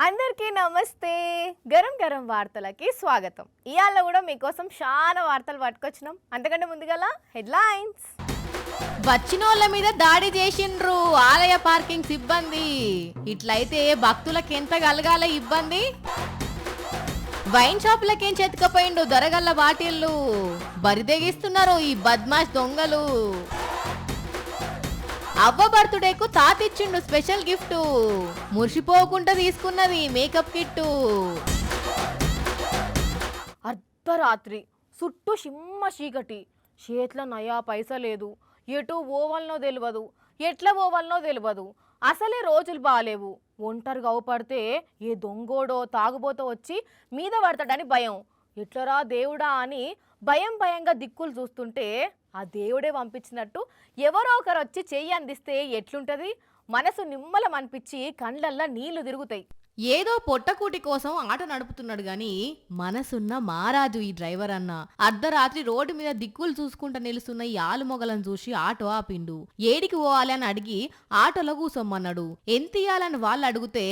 అందరికీ నమస్తే. గరం గరం వార్తలకి స్వాగతం. ఇయాల కూడా మీకోసం చాలా వార్తలు పట్టుకొచ్చినాం. అంతకంటే ముందుగల హెడ్లైన్స్. వచ్చినోళ్ళ మీద దాడి చేసిండ్రు ఆలయ పార్కింగ్ సిబ్బంది. ఇట్లయితే భక్తులకు ఎంత కలగాల ఇబ్బంది. వైన్ షాపులకేం చెతకపోయిండు దొరగల్ల బాటిల్లు. బరిదెగిస్తున్నారు ఈ బద్మాష్ దొంగలు. అవ్వ బర్త్డేకు తాతిచ్చిండు స్పెషల్ గిఫ్ట్. మురిసిపోకుండా తీసుకున్నది మేకప్ కిట్టు. అర్ధరాత్రి చుట్టూ సిమ్మ చీకటి, చేతిలో నయా పైసా లేదు, ఎటు పోవాలనో తెలియదు, ఎట్లా పోవాలనో తెలియదు. అసలే రోజులు బాగాలేవు. ఒంటరిగా అవుపడితే ఏ దొంగోడో తాగుబోతో వచ్చి మీద పడతాడని భయం. ఎట్లరా దేవుడా అని భయంగా దిక్కులు చూస్తుంటే ఆ దేవుడే పంపించినట్టు ఎవరో ఒకరు వచ్చి చెయ్యి అందిస్తే ఎట్లుంటది? మనసు నిమ్మలం అనిపించి కండ్లల్లా నీళ్లు తిరుగుతాయి. ఏదో పొట్టకూటి కోసం ఆట నడుపుతున్నాడు గాని మనసున్న మారాజు ఈ డ్రైవర్ అన్న. అర్ధరాత్రి రోడ్డు మీద దిక్కులు చూసుకుంటా నిలుస్తున్న ఈ ఆలుమొగలను చూసి ఆటో ఆపిండు. ఏడికి పోవాలి అని అడిగి ఆటోలో కూసొమ్మన్నాడు. ఎంత ఇయ్యాలని వాళ్ళు అడిగితే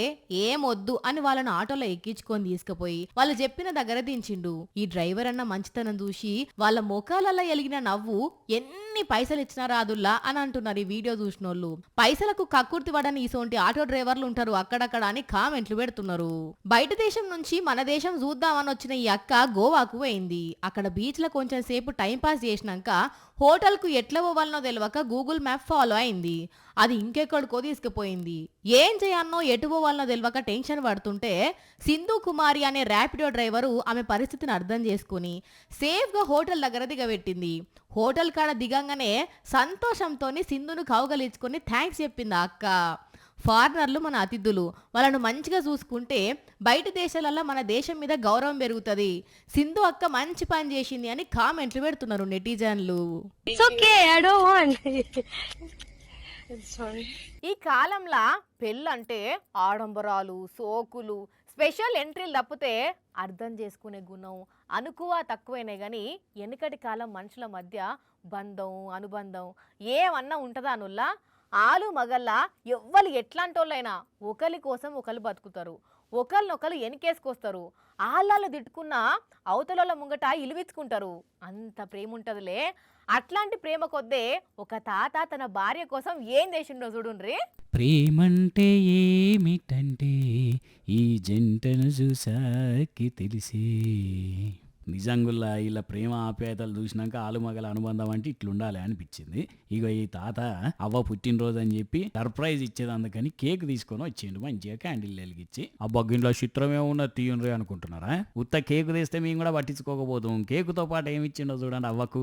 ఏమొద్దు అని వాళ్ళని ఆటోలో ఎక్కించుకొని తీసుకుపోయి వాళ్ళు చెప్పిన దగ్గర దించిండు. ఈ డ్రైవర్ అన్న మంచితనం చూసి వాళ్ళ ముఖాలలో ఎలిగిన నవ్వు ఎన్ని పైసలు ఇచ్చినా రాదుల్లా అని అంటున్నారు ఈ వీడియో చూసినోళ్ళు. పైసలకు కక్కుర్తి పడని ఈసోంటి ఆటో డ్రైవర్లు ఉంటారు అక్కడక్కడ అని కామెంట్లు పెడుతున్నారు. బయట దేశం నుంచి మన దేశం చూద్దామని వచ్చిన ఈ అక్క గోవాకు పోయింది. అక్కడ బీచ్ లో కొంచెం సేపు టైం పాస్ చేసినాక హోటల్ కు ఎట్లా పోవాలనో తెలియక గూగుల్ మ్యాప్ ఫాలో అయింది. అది ఇంకెక్కడికో తీసుకుపోయింది. ఏం చేయన్నో ఎటు పోవాలనో తెలియక టెన్షన్ పడుతుంటే సింధు కుమారి అనే ర్యాపిడో డ్రైవరు ఆమె పరిస్థితిని అర్థం చేసుకుని సేఫ్ గా హోటల్ దగ్గర దిగబెట్టింది. హోటల్ కాడ దిగంగానే సంతోషంతో సింధును కౌగలించుకొని థ్యాంక్స్ చెప్పింది ఆ అక్క. ఫారినర్లు మన అతిథులు, వాళ్ళను మంచిగా చూసుకుంటే బయట దేశాలలో మన దేశం మీద గౌరవం పెరుగుతుంది. సింధు అక్క మంచి పని చేసింది అని కామెంట్లు పెడుతున్నారు నెటిజన్లు. ఈ కాలంలో పెళ్ళంటే ఆడంబరాలు, సోకులు, స్పెషల్ ఎంట్రీలు తప్పితే అర్థం చేసుకునే గుణం, అనుకువ తక్కువైనాయి. కానీ వెనుకటి కాలం మనుషుల మధ్య బంధం, అనుబంధం ఏమన్నా ఉంటుందా అనుల్లా? ఆలు మగల్లా ఎవ్వరు ఎట్లాంటోళ్ళైనా ఒకరి కోసం ఒకరు బతుకుతారు, ఒకరినొకరు ఎనికేసుకొస్తారు. ఆళ్ళలో తిట్టుకున్న అవతల ముంగట ఇలువిచ్చుకుంటారు. అంత ప్రేమ ఉంటుందిలే. అట్లాంటి ప్రేమ కొద్దే ఒక తాత తన భార్య కోసం ఏం చేసిండో చూడుండ్రి. ప్రేమంటే ఏమిటంటే ఈ జంటను చూసాకి తెలిసే. నిజంగుల్లా ఇలా ప్రేమ ఆప్యాయతలు చూసినాక ఆలుమగల అనుబంధం అంటే ఇట్లుండాలి అనిపించింది. ఇక ఈ తాత అవ్వ పుట్టినరోజు అని చెప్పి సర్ప్రైజ్ ఇచ్చేది, అందుకని కేక్ తీసుకొని వచ్చిండు. మంచిగా క్యాండిల్ వెలిగించి ఆ బొగ్గింట్లో చిత్రమే ఉన్న తీయండ్రి అనుకుంటున్నారా? ఉత్త కేకు తీస్తే మేము కూడా పట్టించుకోకపోతాం. కేకుతో పాటు ఏమి ఇచ్చిండో చూడండి అవ్వకు.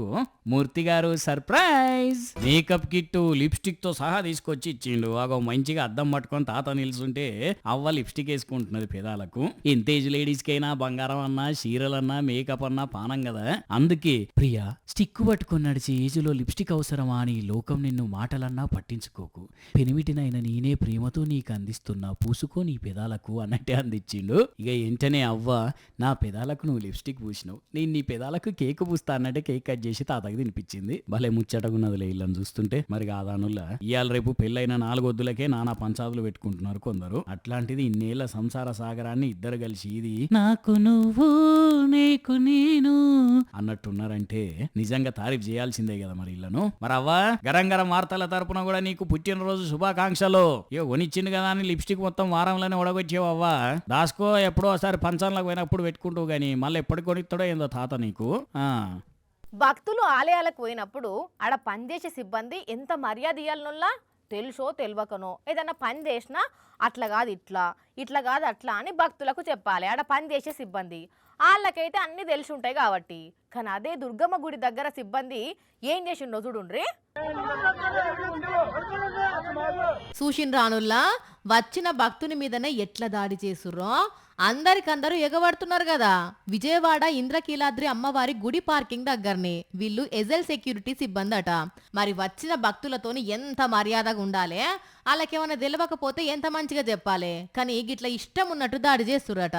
మూర్తి గారు సర్ప్రైజ్ మేకప్ కిట్ లిప్స్టిక్ తో సహా తీసుకొచ్చి ఇచ్చిండు. అగో మంచిగా అద్దం పట్టుకొని తాత నిల్చుంటే అవ్వ లిప్స్టిక్ వేసుకుంటున్నది పెదాలకు. ఎంత ఏజ్ లేడీస్ కైనా బంగారం అన్నా చీరలన్నా మేకప్ అన్నా పానం కదా. అందుకే ప్రియా స్టిక్ పట్టుకొని నడిచి ఏజ్లో లిప్స్టిక్ అవసరమా అని లోకం నిన్ను మాటలన్నా పట్టించుకోకు. పెనిమిటినైనా నేనే ప్రేమతో నీకు అందిస్తున్నా, పూసుకో నీ పెదాలకు అన్నట్టే అందించిండు. ఇక వెంటనే అవ్వ నా పెదాలకు నువ్వు లిప్స్టిక్ పూసినావు, నేను నీ పెదాలకు కేక్ పూస్తా అన్నట్టే కేక్ కట్ చేసి తాతకి తినిపించింది. భలే ముచ్చటగున్నదిలే ఇళ్ళని చూస్తుంటే. మరి కాదానుల్లా ఇవాళ రేపు పెళ్ళైన 4 వద్దులకే నానా పంచాదులు పెట్టుకుంటున్నారు కొందరు. అట్లాంటిది ఇన్నేళ్ల సంసార సాగరాన్ని ఇద్దరు కలిసి ఇది నాకు నువ్వు నీకు నేను అన్నట్టున్నారంటే నిజంగా తారీఫ్ చేయాల్సిందే కదా మరి ఇళ్ళను. మరి అవ్వ గరం గరం వార్తల తరపున కూడా నీకు పుట్టినరోజు శుభాకాంక్షలు. ఇక కొనిచ్చింది కదా అని లిప్స్టిక్ మొత్తం వారంలోనే ఉడగొచ్చేవు అవ్వ. దాసుకో ఎప్పుడో ఒకసారి పంచాలకు పోయినప్పుడు పెట్టుకుంటూ గానీ మళ్ళీ ఎప్పటికి కొనిస్తాడో ఏందో తాత నీకు. భక్తులు ఆలయాలకు పోయినప్పుడు ఆడ పనిచేసే సిబ్బంది ఎంత మర్యాద ఇయ్యాలనుల్లా? తెలుసో తెలియకనో ఏదన్నా పని చేసినా అట్లా కాదు ఇట్లా, ఇట్లా కాదు అట్లా అని భక్తులకు చెప్పాలి ఆడ పని చేసే సిబ్బంది. వాళ్ళకైతే అన్ని తెలిసి ఉంటాయి కాబట్టి. కానీ అదే దుర్గమ్మ గుడి దగ్గర సిబ్బంది ఏం చేసిండో చూడుండ్రి. చూసిండ్రానుల్లా వచ్చిన భక్తుని మీదనే ఎట్లా దాడి చేసుర్రో. అందరికందరూ ఎగబడుతున్నారు కదా. విజయవాడ ఇంద్రకీలాద్రి అమ్మవారి గుడి పార్కింగ్ దగ్గరనే వీళ్ళు ఎజెల్ సెక్యూరిటీ సిబ్బంది అట. మరి వచ్చిన భక్తులతోని ఎంత మర్యాదగా ఉండాలి, వాళ్ళకేమైనా తెలియకపోతే ఎంత మంచిగా చెప్పాలి. కానీ గిట్ల ఇష్టం ఉన్నట్టు దాడి చేస్తురట.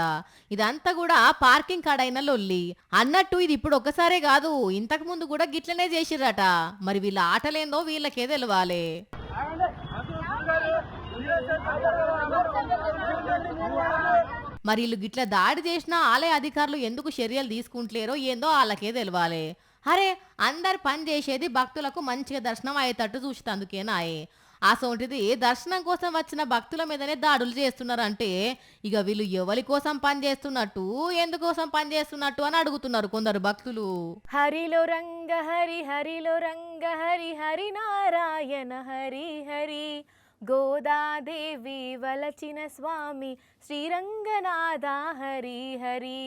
ఇదంతా కూడా పార్కింగ్ కాడైన లొల్లి అన్నట్టు. ఇది ఇప్పుడు ఒకసారే కాదు, ఇంతకు ముందు కూడా గిట్లనే చేసిరట. మరి వీళ్ళ ఆటలేందో వీళ్ళకే తెలవాలి. మరి వీళ్ళు గిట్ల దాడి చేసిన ఆలయ అధికారులు ఎందుకు చర్యలు తీసుకుంటలేరో ఏందో వాళ్ళకే తెలవాలి. అరే అందరు పని చేసేది భక్తులకు మంచిగా దర్శనం అయ్యేటట్టు చూసేందుకేనాయే. అసోంటిది దర్శనం కోసం వచ్చిన భక్తుల మీదనే దాడులు చేస్తున్నారంటే ఇక వీళ్ళు ఎవరి కోసం పని చేస్తున్నట్టు ఎందుకోసం పని చేస్తున్నట్టు అని అడుగుతున్నారు కొందరు భక్తులు. హరిలో రంగ హరి హరిలో రంగ హరి హరి నారాయణ హరి హరి గోదాదేవి వలచిన స్వామి శ్రీరంగనాథ హరి హరి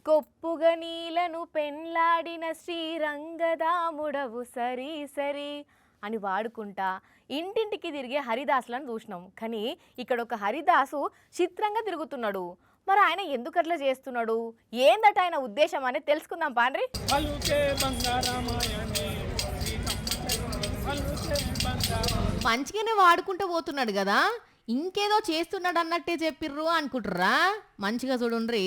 కొప్పుగ నీలను పెండ్లాడిన శ్రీరంగదాముడవు సరి సరి అని వాడుకుంటా ఇంటింటికి తిరిగే హరిదాసులను చూసినాం. కానీ ఇక్కడ ఒక హరిదాసు చిత్రంగా తిరుగుతున్నాడు. మరి ఆయన ఎందుకు అట్లా చేస్తున్నాడు, ఏందట ఆయన ఉద్దేశం అనేది తెలుసుకుందాం పాండ్రి. మంచిగానే వాడుకుంటూ పోతున్నాడు కదా, ఇంకేదో చేస్తున్నాడు అన్నట్టే చెప్పిర్రు అనుకుంటుర్రా. మంచిగా చూడుండ్రి,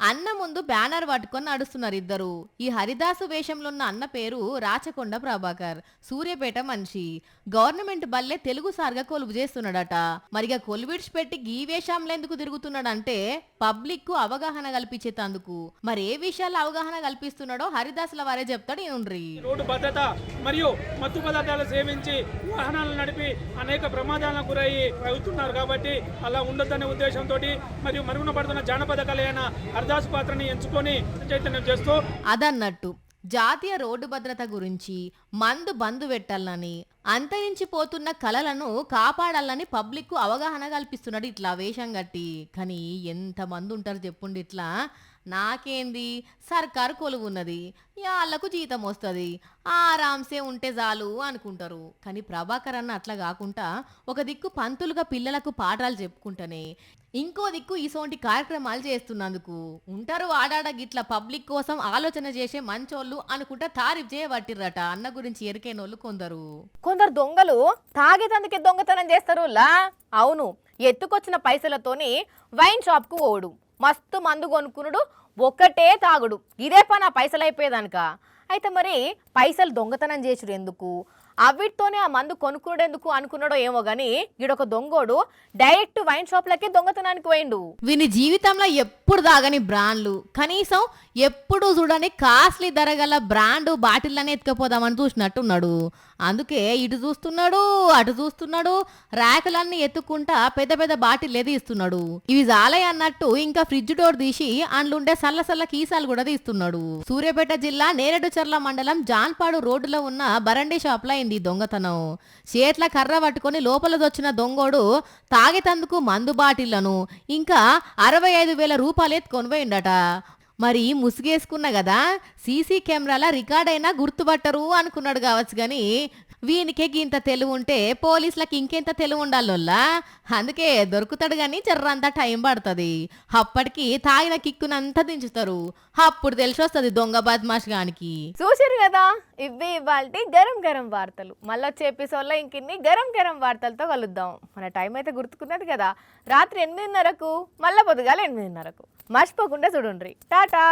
అన్న ముందు బ్యానర్ పట్టుకొని నడుస్తున్నారు ఇద్దరు. ఈ హరిదాసు వేషంలో ఉన్న అన్న పేరు రాచకొండ ప్రభాకర్, సూర్యపేట మనిషి. గవర్నమెంట్ బల్లే తెలుగు సార్గా కొలువు చేస్తున్నాడట. మరిగా కొలువిడ్చి పెట్టి ఈ వేషంలో ఎందుకు తిరుగుతున్నాడంటే పబ్లిక్ కు అవగాహన కల్పించేందుకు. మరి ఏ విషయాల్లో అవగాహన కల్పిస్తున్నాడో హరిదాసుల వారే చెప్తాడు. ఏనుండ్రి. రోడ్డు భద్రత మరియు మత్తు పదార్థాలు సేవించి వాహనాలు నడిపి అనేక ప్రమాదాలకు గురయ్యి అవుతున్నారు కాబట్టి అలా ఉండొద్దనే ఉద్దేశంతో మరియు మరుగున పడుతున్న జానపద కళైన హరిదాసు పాత్రని ఎంచుకొని చైతన్యం చేస్తూ అదన్నట్టు జాతీయ రోడ్డు భద్రత గురించి మందు బందు పెట్టాలని అంతరించిపోతున్న కళలను కాపాడాలని పబ్లిక్ కు అవగాహన కల్పిస్తున్నాడు ఇట్లా వేషం కట్టి. కానీ ఎంతమంది ఉంటారు చెప్పుండి ఇట్లా నాకేంది సర్కారు కొలువు ఉన్నది, వాళ్ళకు జీతం వస్తుంది, ఆరాంసే ఉంటే చాలు అనుకుంటారు. కానీ ప్రభాకర్ అన్న అట్లా కాకుండా ఒక దిక్కు పంతులుగా పిల్లలకు పాఠాలు చెప్పుకుంటేనే ఇంకో దిక్కు ఇసోంటి కార్యక్రమాలు చేస్తున్నందుకు ఉంటారు ఆడాడ గిట్ల పబ్లిక్ కోసం ఆలోచన చేసే మంచోళ్ళు అనుకుంటా తారీఫ్ చేయబట్టిర్రట అన్న గురించి ఎరికైనోళ్ళు కొందరు. కొందరు దొంగలు తాగేతందుకే దొంగతనం చేస్తారు. అవును, ఎత్తుకొచ్చిన పైసలతోని వైన్ షాప్ కు పోడు, మస్తు మందు కొనుక్కునుడు, ఒక్కటే తాగుడు, ఇదే పని ఆ పైసలు అయిపోయేదనుక. అయితే మరి పైసలు దొంగతనం చేసుడు ఎందుకు, అవిటితోనే ఆ మందు కొనుక్కునేందుకు అనుకున్నాడో ఏమో గానీ ఈడొక దొంగోడు డైరెక్ట్ వైన్ షాప్లకే దొంగతనానికి పోయిండు. వీని జీవితంలో ఎప్పుడు తాగని బ్రాండ్లు, కనీసం ఎప్పుడు చూడని కాస్ట్లీ ధర గల బ్రాండ్ బాటిల్లని ఎత్తుకపోదామని చూసినట్టున్నాడు. అందుకే ఇటు చూస్తున్నాడు అటు చూస్తున్నాడు, ర్యాకులన్నీ ఎత్తుకుంటా పెద్ద పెద్ద బాటిల్ తీస్తున్నాడు. ఇవి జాలే అన్నట్టు ఇంకా ఫ్రిడ్జ్ డోర్ తీసి అందులుండే సల్ల సల్ల కీసాలు కూడా తీస్తున్నాడు. సూర్యాపేట జిల్లా నేరేడుచర్ల మండలం జాన్పాడు రోడ్డులో ఉన్న బరండి షాప్ లో అయింది దొంగతనం. చేట్ల కర్ర పట్టుకొని లోపలదొచ్చిన దొంగోడు తాగేతందుకు మందు బాటిళ్లను ఇంకా 65,000 రూపాయలు ఎత్తుకొని పోయిండట. మరి ముసుగేసుకున్న కదా, సీసీ కెమెరాల రికార్డ్ అయినా గుర్తుపట్టరు అనుకున్నాడు కావచ్చు. కానీ వీనికే ఇంత తెలివి ఉంటే పోలీసులకు ఇంకెంత తెలివి ఉండాలోల్లా. అందుకే దొరుకుతాడు కానీ జర్రంతా టైం పడుతుంది. అప్పటికి తాగిన కిక్కునంతా దించుతారు, అప్పుడు తెలిసి వస్తుంది దొంగ బద్మాష్ గానికి. చూసారు కదా, ఇవి ఇవాల్టి గరం గరం వార్తలు. మళ్ళీ వచ్చే ఎపిసోడ్లో ఇంకిన్ని గరం గరం వార్తలతో కలుద్దాం. మన టైం అయితే గుర్తుకున్నది కదా, రాత్రి 8:30కు మళ్ళీ పొద్దుగాల 8:30కు. మర్చిపోకుండా చూడండి. టాటా.